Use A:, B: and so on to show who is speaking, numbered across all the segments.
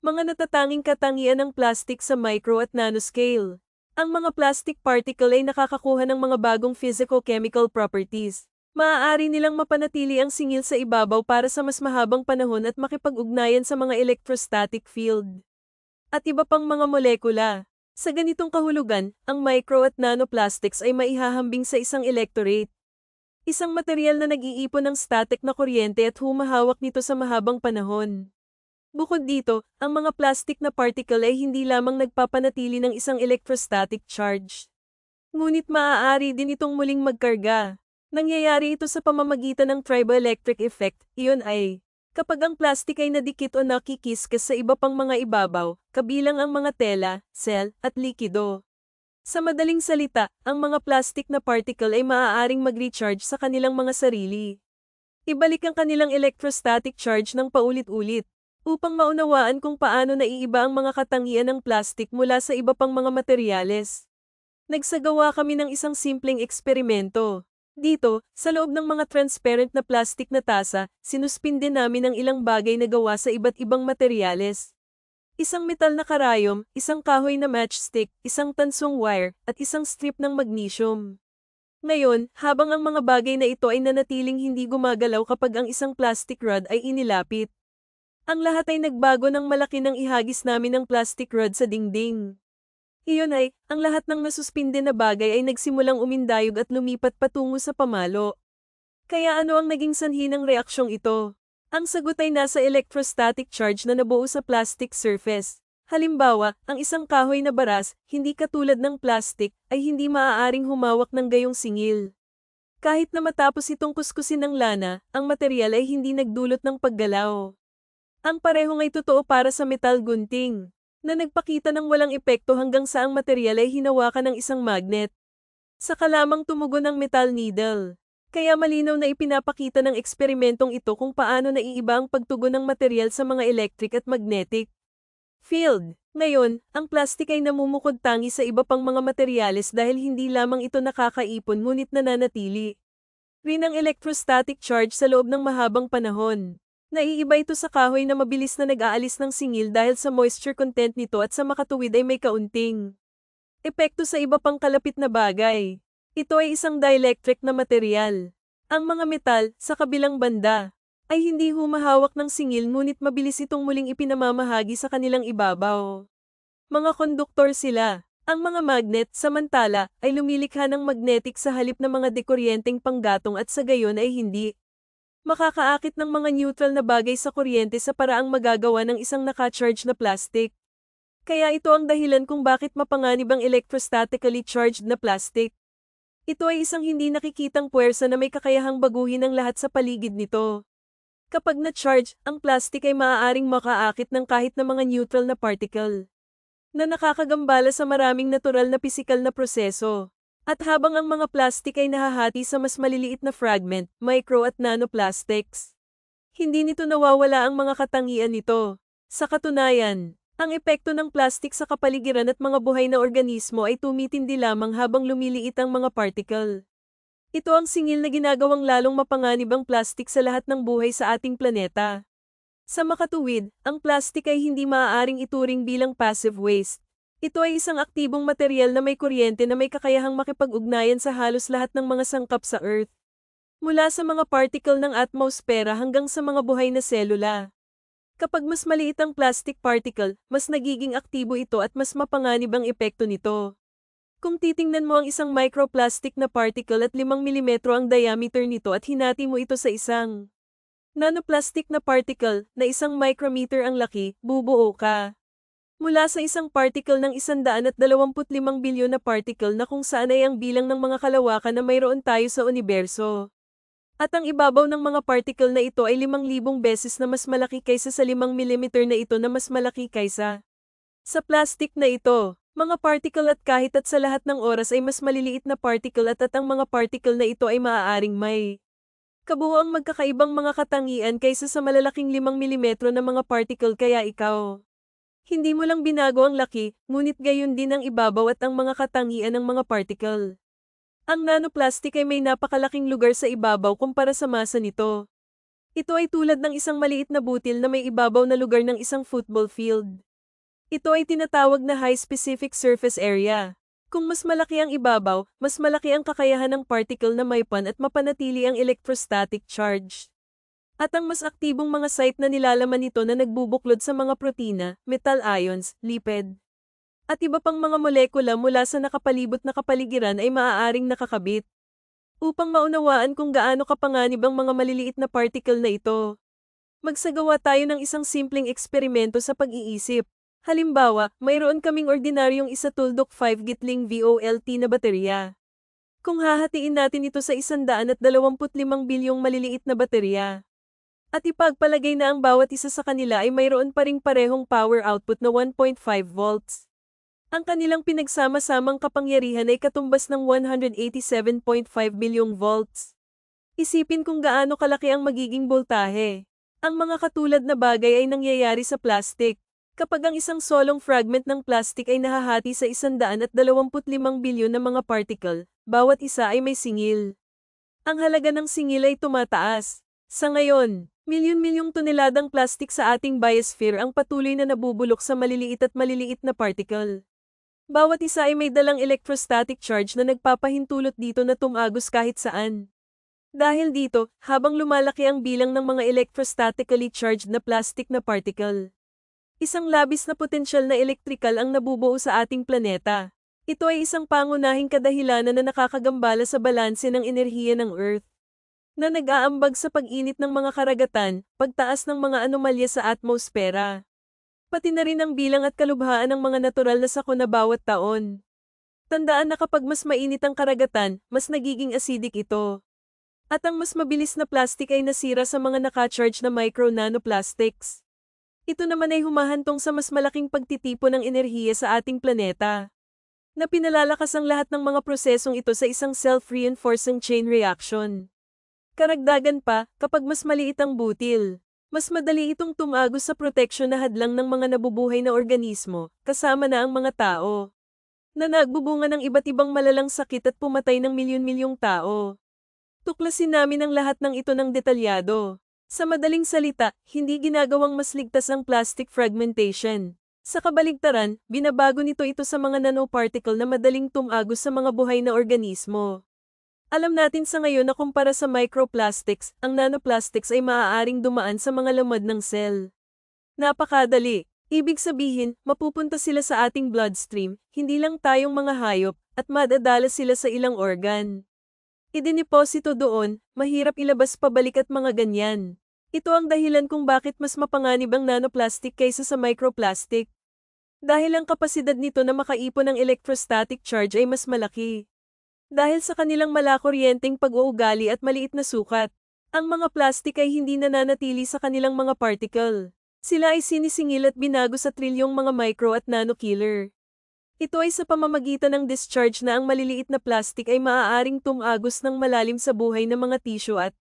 A: Mga natatanging katangian ng plastic sa micro at nanoscale. Ang mga plastic particle ay nakakakuha ng mga bagong physico-chemical properties. Maaari nilang mapanatili ang singil sa ibabaw para sa mas mahabang panahon at makipag-ugnayan sa mga electrostatic field. At iba pang mga molekula. Sa ganitong kahulugan, ang micro at nanoplastics ay maihahambing sa isang electorate. Isang material na nag-iipon ng static na kuryente at humahawak nito sa mahabang panahon. Bukod dito, ang mga plastic na particle ay hindi lamang nagpapanatili ng isang electrostatic charge. Ngunit maaari din itong muling magkarga. Nangyayari ito sa pamamagitan ng triboelectric effect, iyon ay, kapag ang plastic ay nadikit o nakikiskas sa iba pang mga ibabaw, kabilang ang mga tela, cell, at likido. Sa madaling salita, ang mga plastic na particle ay maaaring mag-recharge sa kanilang mga sarili. Ibalik ang kanilang electrostatic charge ng paulit-ulit. Upang maunawaan kung paano naiiba ang mga katangian ng plastic mula sa iba pang mga materyales. Nagsagawa kami ng isang simpleng eksperimento. Dito, sa loob ng mga transparent na plastic na tasa, sinuspinde namin ang ilang bagay na gawa sa iba't ibang materyales. Isang metal na karayom, isang kahoy na matchstick, isang tansong wire, at isang strip ng magnesium. Ngayon, habang ang mga bagay na ito ay nanatiling hindi gumagalaw kapag ang isang plastic rod ay inilapit. Ang lahat ay nagbago ng malaki nang ihagis namin ang plastic rod sa dingding. Iyon ay, ang lahat ng nasuspinde na bagay ay nagsimulang umindayog at lumipat patungo sa pamalo. Kaya ano ang naging sanhi ng reaksyong ito? Ang sagot ay nasa electrostatic charge na nabuo sa plastic surface. Halimbawa, ang isang kahoy na baras, hindi katulad ng plastic, ay hindi maaaring humawak ng gayong singil. Kahit na matapos itong kuskusin ng lana, ang material ay hindi nagdulot ng paggalaw. Ang parehong ay totoo para sa metal gunting, na nagpakita ng walang epekto hanggang sa ang material ay hinawakan ng isang magnet. Saka lamang tumugon ang metal needle. Kaya malinaw na ipinapakita ng eksperimentong ito kung paano naiiba ang pagtugon ng material sa mga electric at magnetic field. Ngayon, ang plastic ay namumukod tangi sa iba pang mga materyales dahil hindi lamang ito nakakaipon ngunit nananatili rin ang electrostatic charge sa loob ng mahabang panahon. Naiiba ito sa kahoy na mabilis na nag-aalis ng singil dahil sa moisture content nito at sa makatuwid ay may kaunting epekto sa iba pang kalapit na bagay. Ito ay isang dielectric na material. Ang mga metal, sa kabilang banda, ay hindi humahawak ng singil ngunit mabilis itong muling ipinamamahagi sa kanilang ibabaw. Mga konduktor sila. Ang mga magnet, samantala, ay lumilikha ng magnetic sa halip na mga dekuryenteng panggatong at sa gayon ay hindi makakaakit ng mga neutral na bagay sa kuryente sa paraang magagawa ng isang naka-charge na plastic. Kaya ito ang dahilan kung bakit mapanganib ang electrostatically charged na plastic. Ito ay isang hindi nakikitang puwersa na may kakayahang baguhin ang lahat sa paligid nito. Kapag na-charge, ang plastic ay maaaring makaakit ng kahit na mga neutral na particle na nakakagambala sa maraming natural na pisikal na proseso. At habang ang mga plastic ay nahahati sa mas maliliit na fragment, micro at nanoplastics, hindi nito nawawala ang mga katangian nito. Sa katunayan, ang epekto ng plastic sa kapaligiran at mga buhay na organismo ay tumitindi lamang habang lumiliit ang mga particle. Ito ang singil na ginagawang lalong mapanganib ang plastic sa lahat ng buhay sa ating planeta. Sa makatuwid, ang plastic ay hindi maaaring ituring bilang passive waste. Ito ay isang aktibong material na may kuryente na may kakayahang makipag-ugnayan sa halos lahat ng mga sangkap sa Earth. Mula sa mga particle ng atmosfera hanggang sa mga buhay na selula. Kapag mas maliit ang plastic particle, mas nagiging aktibo ito at mas mapanganib ang epekto nito. Kung titingnan mo ang isang microplastic na particle at 5 mm ang diameter nito at hinati mo ito sa isang nanoplastic na particle na 1 micrometer ang laki, bubuo ka. Mula sa isang particle ng 125 bilyon na particle na kung saan ay ang bilang ng mga kalawakan na mayroon tayo sa universo. At ang ibabaw ng mga particle na ito ay 5,000 beses na mas malaki kaysa sa 5 mm na ito na mas malaki kaysa sa plastic na ito. Mga particle at kahit at sa lahat ng oras ay mas maliliit na particle at ang mga particle na ito ay maaaring may kabuuang magkakaibang mga katangian kaysa sa malalaking 5 mm na mga particle kaya ikaw. Hindi mo lang binago ang laki, ngunit gayon din ang ibabaw at ang mga katangian ng mga particle. Ang nanoplastic ay may napakalaking lugar sa ibabaw kumpara sa masa nito. Ito ay tulad ng isang maliit na butil na may ibabaw na lugar ng isang football field. Ito ay tinatawag na high specific surface area. Kung mas malaki ang ibabaw, mas malaki ang kakayahan ng particle na maipan at mapanatili ang electrostatic charge. At ang mas aktibong mga site na nilalaman nito na nagbubuklod sa mga protina, metal ions, lipid, at iba pang mga molekula mula sa nakapalibot na kapaligiran ay maaaring nakakabit. Upang maunawaan kung gaano kapanganib ang mga maliliit na particle na ito, magsagawa tayo ng isang simpleng eksperimento sa pag-iisip. Halimbawa, mayroon kaming ordinaryong isatuldok 5 gitling VOLT na baterya. Kung hahatiin natin ito sa 125 bilyong maliliit na baterya, at ipagpalagay na ang bawat isa sa kanila ay mayroon pa ring parehong power output na 1.5 volts. Ang kanilang pinagsama-samang kapangyarihan ay katumbas ng 187.5 bilyong volts. Isipin kung gaano kalaki ang magiging boltahe. Ang mga katulad na bagay ay nangyayari sa plastic. Kapag ang isang solong fragment ng plastic ay nahahati sa 125 bilyon na mga particle, bawat isa ay may singil. Ang halaga ng singil ay tumataas. Sa ngayon, milyon-milyong toneladang plastic sa ating biosphere ang patuloy na nabubulok sa maliliit at maliliit na particle. Bawat isa ay may dalang electrostatic charge na nagpapahintulot dito na tumagos kahit saan. Dahil dito, habang lumalaki ang bilang ng mga electrostatically charged na plastic na particle, isang labis na potensyal na elektrikal ang nabubuo sa ating planeta. Ito ay isang pangunahing kadahilanan na nakakagambala sa balanse ng enerhiya ng Earth, na nag-aambag sa pag-init ng mga karagatan, pagtaas ng mga anomalya sa atmosfera, pati na rin ang bilang at kalubhaan ng mga natural na sakuna bawat taon. Tandaan na kapag mas mainit ang karagatan, mas nagiging acidic ito. At ang mas mabilis na plastic ay nasira sa mga naka-charge na micro-nanoplastics. Ito naman ay humahantong sa mas malaking pagtitipon ng enerhiya sa ating planeta, na pinalalakas ang lahat ng mga prosesong ito sa isang self-reinforcing chain reaction. Karagdagan pa, kapag mas maliit ang butil, mas madali itong tumagos sa proteksyon na hadlang ng mga nabubuhay na organismo, kasama na ang mga tao, na nagbubunga ng iba't ibang malalang sakit at pumatay ng milyon-milyong tao. Tuklasin namin ang lahat ng ito ng detalyado. Sa madaling salita, hindi ginagawang mas ligtas ang plastic fragmentation. Sa kabaligtaran, binabago nito sa mga nanoparticle na madaling tumagos sa mga buhay na organismo. Alam natin sa ngayon na kumpara sa microplastics, ang nanoplastics ay maaaring dumaan sa mga lamad ng cell. Napakadali. Ibig sabihin, mapupunta sila sa ating bloodstream, hindi lang tayong mga hayop, at madadala sila sa ilang organ. Idiniposito doon, mahirap ilabas pabalik at mga ganyan. Ito ang dahilan kung bakit mas mapanganib ang nanoplastic kaysa sa microplastic. Dahil ang kapasidad nito na makaipon ng electrostatic charge ay mas malaki. Dahil sa kanilang malakuryenteng pag-uugali at maliit na sukat, ang mga plastic ay hindi nananatili sa kanilang mga particle. Sila ay sinisingil at binago sa trilyong mga micro at nanokiller. Ito ay sa pamamagitan ng discharge na ang maliliit na plastic ay maaaring tumagos ng malalim sa buhay ng mga tissue at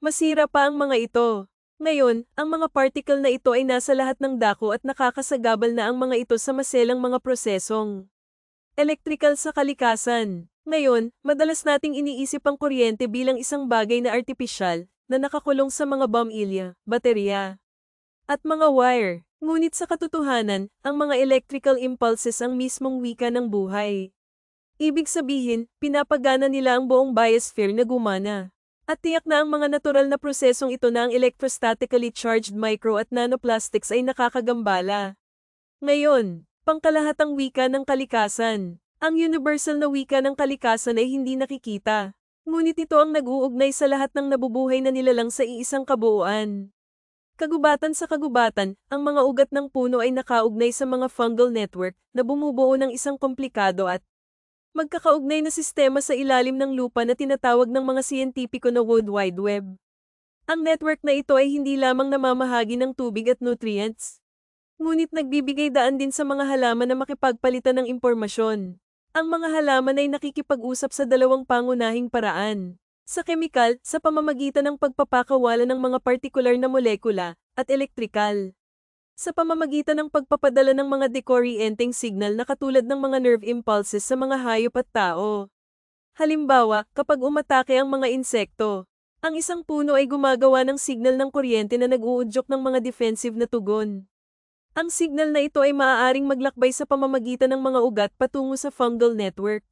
A: masira pa ang mga ito. Ngayon, ang mga particle na ito ay nasa lahat ng dako at nakakasagabal na ang mga ito sa maselang mga prosesong electrical sa kalikasan. Ngayon, madalas nating iniisip ang kuryente bilang isang bagay na artipisyal, na nakakulong sa mga bombilya, baterya, at mga wire. Ngunit sa katotohanan, ang mga electrical impulses ang mismong wika ng buhay. Ibig sabihin, pinapagana nila ang buong biosphere na gumana. At tiyak na ang mga natural na prosesong ito na ang electrostatically charged micro at nanoplastics ay nakakagambala. Ngayon, pangkalahatang wika ng kalikasan. Ang universal na wika ng kalikasan ay hindi nakikita. Ngunit ito ang nag-uugnay sa lahat ng nabubuhay na nilalang sa iisang kabuuan. Kagubatan sa kagubatan, ang mga ugat ng puno ay nakaugnay sa mga fungal network na bumubuo ng isang komplikado at magkakaugnay na sistema sa ilalim ng lupa na tinatawag ng mga siyentipiko na World Wide Web. Ang network na ito ay hindi lamang namamahagi ng tubig at nutrients, ngunit nagbibigay daan din sa mga halaman na makipagpalitan ng impormasyon. Ang mga halaman ay nakikipag-usap sa dalawang pangunahing paraan. Sa kemikal, sa pamamagitan ng pagpapakawala ng mga partikular na molekula, at elektrikal, sa pamamagitan ng pagpapadala ng mga decorrienting signal na katulad ng mga nerve impulses sa mga hayop at tao. Halimbawa, kapag umatake ang mga insekto, Ang isang puno ay gumagawa ng signal ng kuryente na nag-uudyok ng mga defensive na tugon. Ang signal na ito ay maaaring maglakbay sa pamamagitan ng mga ugat patungo sa fungal network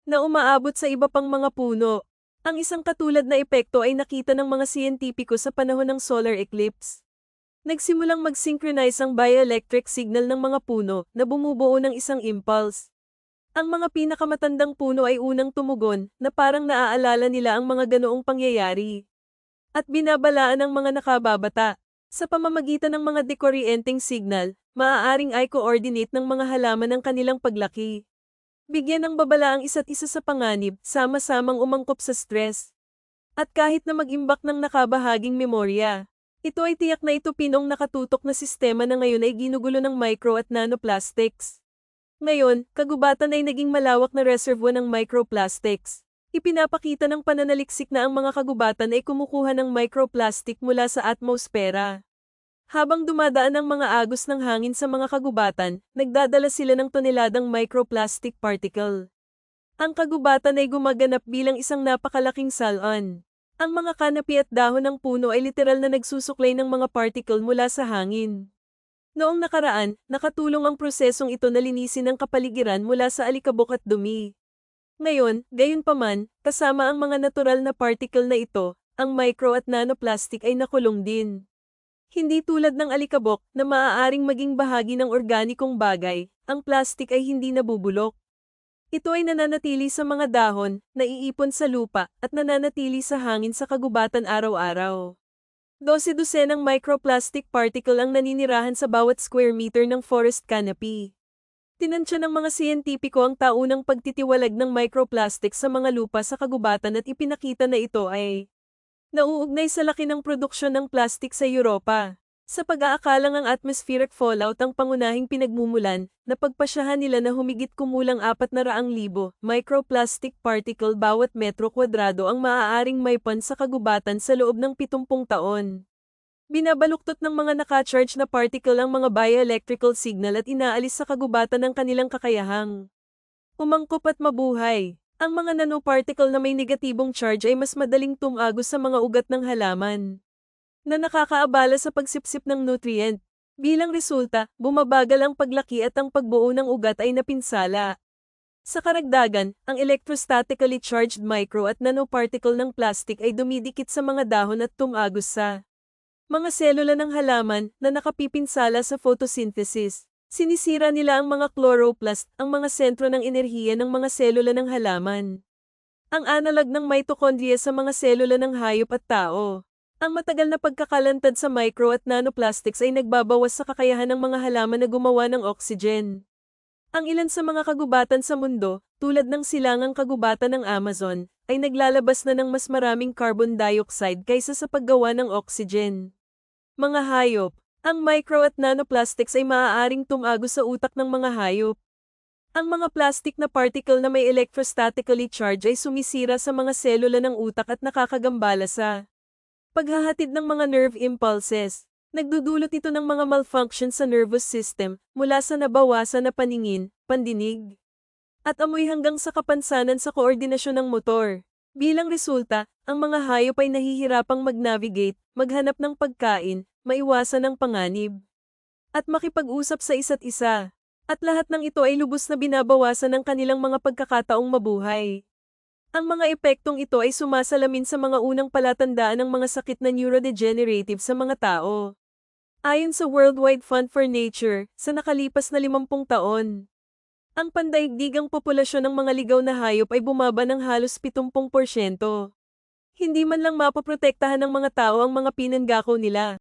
A: na umaabot sa iba pang mga puno. Ang isang katulad na epekto ay nakita ng mga siyentipiko sa panahon ng solar eclipse. Nagsimulang mag-synchronize ang bioelectric signal ng mga puno na bumubuo ng isang impulse. Ang mga pinakamatandang puno ay unang tumugon na parang naaalala nila ang mga ganoong pangyayari. At binabalaan ng mga nakababata. Sa pamamagitan ng mga dekoryenteng signal, maaaring i-coordinate ng mga halaman ang kanilang paglaki. Bigyan ng babala ang isa't isa sa panganib, sama-samang umangkop sa stress. At kahit na mag-imbak ng nakabahaging memorya, ito ay tiyak na ito pinong nakatutok na sistema na ngayon ay ginugulo ng micro at nanoplastics. Ngayon, kagubatan ay naging malawak na reservoir ng microplastics. Ipinapakita ng pananaliksik na ang mga kagubatan ay kumukuha ng microplastic mula sa atmosfera. Habang dumadaan ang mga agos ng hangin sa mga kagubatan, nagdadala sila ng toneladang microplastic particle. Ang kagubatan ay gumaganap bilang isang napakalaking salon. Ang mga kanapi at dahon ng puno ay literal na nagsusuklay ng mga particle mula sa hangin. Noong nakaraan, nakatulong ang prosesong ito na linisin ang kapaligiran mula sa alikabok at dumi. Ngayon, gayunpaman, kasama ang mga natural na particle na ito, ang micro at nanoplastic ay nakulong din. Hindi tulad ng alikabok na maaaring maging bahagi ng organikong bagay, ang plastic ay hindi nabubulok. Ito ay nananatili sa mga dahon, naiipon sa lupa, at nananatili sa hangin sa kagubatan araw-araw. 12 dosenang microplastic particle ang naninirahan sa bawat square meter ng forest canopy. Tinansya ng mga siyentipiko ang taunang pagtitiwalag ng microplastic sa mga lupa sa kagubatan at ipinakita na ito ay nauugnay sa laki ng produksyon ng plastic sa Europa. Sa pag-aakalang ang atmospheric fallout ang pangunahing pinagmumulan, napagpasyahan nila na humigit kumulang 400,000 microplastic particle bawat metro kwadrado ang maaaring maipan sa kagubatan sa loob ng 70 taon. Binabaluktot ng mga naka-charge na particle ang mga bioelectrical signal at inaalis sa kagubatan ng kanilang kakayahang umangkop at mabuhay. Ang mga nanoparticle na may negatibong charge ay mas madaling tumagos sa mga ugat ng halaman na nakakaabala sa pagsipsip ng nutrient. Bilang resulta, bumabagal ang paglaki at ang pagbuo ng ugat ay napinsala. Sa karagdagan, ang electrostatically charged micro at nanoparticle ng plastic ay dumidikit sa mga dahon at tumagos sa mga selula ng halaman na nakapipinsala sa photosynthesis. Sinisira nila ang mga chloroplast, ang mga sentro ng enerhiya ng mga selula ng halaman. Ang analog ng mitochondria sa mga selula ng hayop at tao. Ang matagal na pagkakalantad sa micro at nanoplastics ay nagbabawas sa kakayahan ng mga halaman na gumawa ng oxygen. Ang ilan sa mga kagubatan sa mundo, tulad ng silangang kagubatan ng Amazon, ay naglalabas na ng mas maraming carbon dioxide kaysa sa paggawa ng oxygen. Mga hayop, ang micro at nanoplastics ay maaaring tumagos sa utak ng mga hayop. Ang mga plastic na particle na may electrostatically charged ay sumisira sa mga selula ng utak at nakakagambala sa paghahatid ng mga nerve impulses. Nagdudulot ito ng mga malfunction sa nervous system, mula sa nabawasan na paningin, pandinig, at amoy hanggang sa kapansanan sa koordinasyon ng motor. Bilang resulta, ang mga hayop ay nahihirapang mag-navigate, maghanap ng pagkain, maiwasan ang panganib, at makipag-usap sa isa't isa. At lahat ng ito ay lubos na binabawasan ng kanilang mga pagkakataong mabuhay. Ang mga epektong ito ay sumasalamin sa mga unang palatandaan ng mga sakit na neurodegenerative sa mga tao. Ayon sa Worldwide Fund for Nature, sa nakalipas na 50 taon, ang pandaigdigang populasyon ng mga ligaw na hayop ay bumaba ng halos 70%. Hindi man lang mapoprotektahan ng mga tao ang mga pinanggakaw nila.